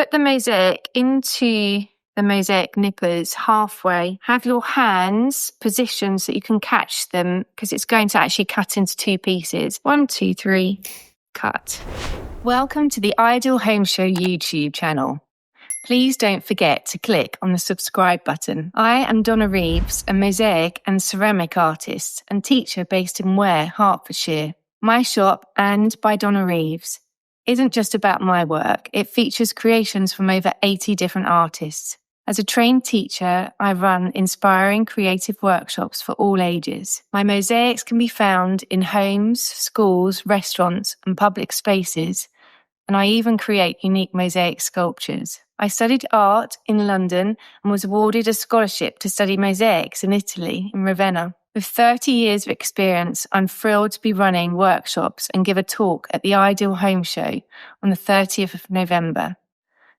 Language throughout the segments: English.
Put the mosaic into the mosaic nippers halfway. Have your hands positioned so you can catch them because it's going to actually cut into 2 pieces. 1, 2, 3, cut. Welcome to the Ideal Home Show YouTube channel. Please don't forget to click on the subscribe button. I am Donna Reeves, a mosaic and ceramic artist and teacher based in Ware, Hertfordshire. My shop, And by Donna Reeves, isn't just about my work. It features creations from over 80 different artists. As a trained teacher, I run inspiring creative workshops for all ages. My mosaics can be found in homes, schools, restaurants, and public spaces, and I even create unique mosaic sculptures. I studied art in London and was awarded a scholarship to study mosaics in Italy, in Ravenna. With 30 years of experience, I'm thrilled to be running workshops and give a talk at the Ideal Home Show on the 30th of November.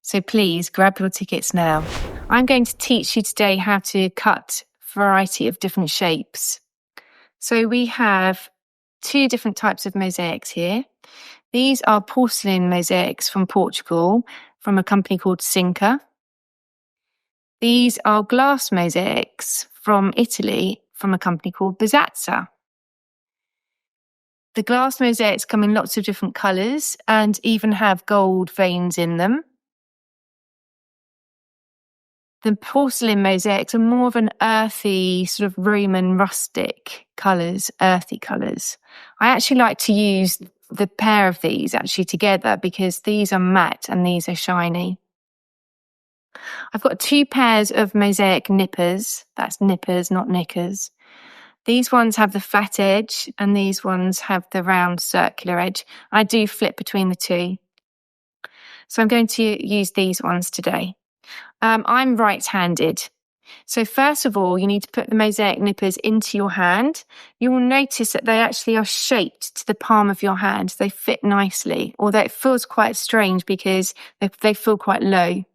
So please grab your tickets now. I'm going to teach you today how to cut a variety of different shapes. So we have 2 different types of mosaics here. These are porcelain mosaics from Portugal, from a company called Cinca. These are glass mosaics from Italy, from a company called Mosaic. The glass mosaics come in lots of different colours and even have gold veins in them. The porcelain mosaics are more of an earthy, sort of Roman rustic colours, earthy colours. I actually like to use the pair of these actually together because these are matte and these are shiny. I've got 2 pairs of mosaic nippers. That's nippers, not knickers. These ones have the flat edge and these ones have the round circular edge. I do flip between the 2. So I'm going to use these ones today. I'm right-handed. So first of all, you need to put the mosaic nippers into your hand. You will notice that they actually are shaped to the palm of your hand. They fit nicely, although it feels quite strange because they feel quite low.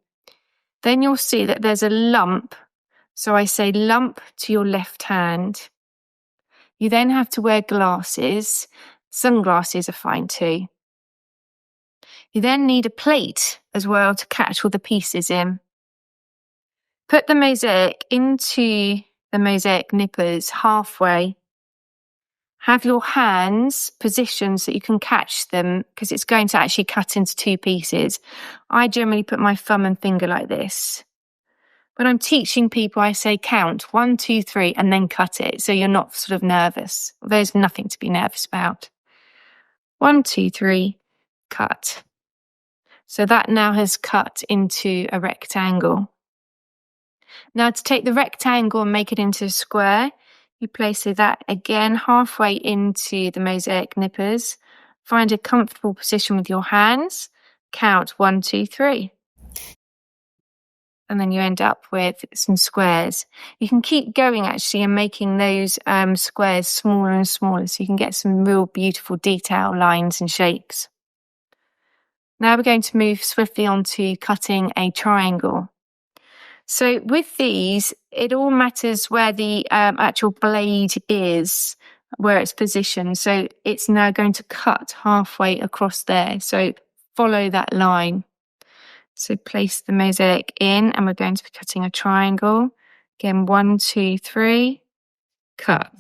Then you'll see that there's a lump. So I say lump to your left hand. You then have to wear glasses. Sunglasses are fine too. You then need a plate as well to catch all the pieces in. Put the mosaic into the mosaic nippers halfway. Have your hands positioned so you can catch them because it's going to actually cut into 2 pieces. I generally put my thumb and finger like this. When I'm teaching people, I say count 1, 2, 3 and then cut it so you're not sort of nervous. There's nothing to be nervous about. 1, 2, 3, cut. So that now has cut into a rectangle. Now to take the rectangle and make it into a square, you place that again halfway into the mosaic nippers. Find a comfortable position with your hands. Count 1, 2, 3. And then you end up with some squares. You can keep going actually and making those squares smaller and smaller so you can get some real beautiful detail lines and shapes. Now we're going to move swiftly on to cutting a triangle. So with these, it all matters where the actual blade is, where it's positioned. So it's now going to cut halfway across there. So follow that line. So place the mosaic in and we're going to be cutting a triangle. Again, 1, 2, 3, cut.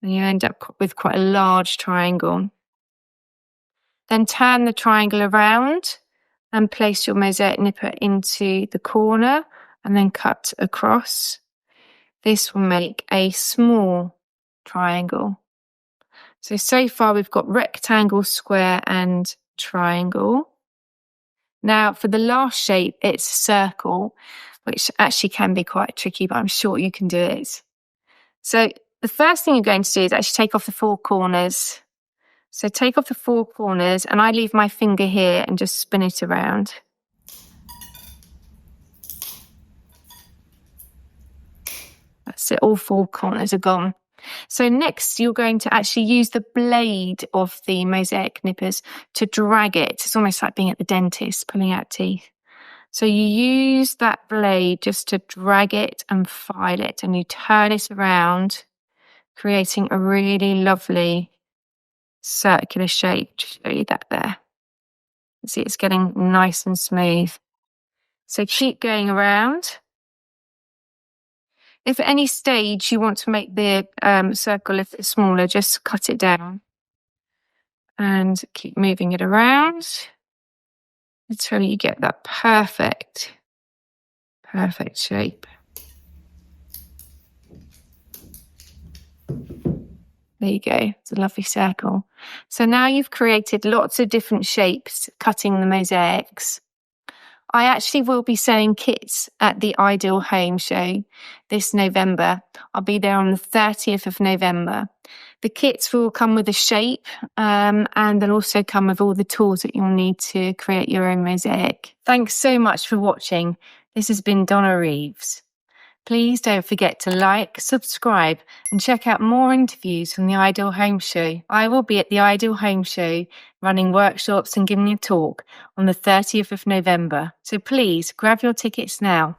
And you end up with quite a large triangle. Then turn the triangle around and place your mosaic nipper into the corner and then cut across. This will make a small triangle. So far we've got rectangle, square and triangle. Now for the last shape, it's circle, which actually can be quite tricky, but I'm sure you can do it. So the first thing you're going to do is actually take off the 4 corners. So take off the 4 corners and I leave my finger here and just spin it around. That's it, all 4 corners are gone. So next you're going to actually use the blade of the mosaic nippers to drag it. It's almost like being at the dentist, pulling out teeth. So you use that blade just to drag it and file it and you turn it around, creating a really lovely circular shape. Just show you that there. See, it's getting nice and smooth. So keep going around. If at any stage you want to make the circle a bit smaller, just cut it down and keep moving it around until you get that perfect shape. There you go. It's a lovely circle. So now you've created lots of different shapes cutting the mosaics. I actually will be selling kits at the Ideal Home Show this November. I'll be there on the 30th of November. The kits will come with a shape and they'll also come with all the tools that you'll need to create your own mosaic. Thanks so much for watching. This has been Donna Reeves. Please don't forget to like, subscribe and check out more interviews from the Ideal Home Show. I will be at the Ideal Home Show running workshops and giving a talk on the 30th of November. So please grab your tickets now.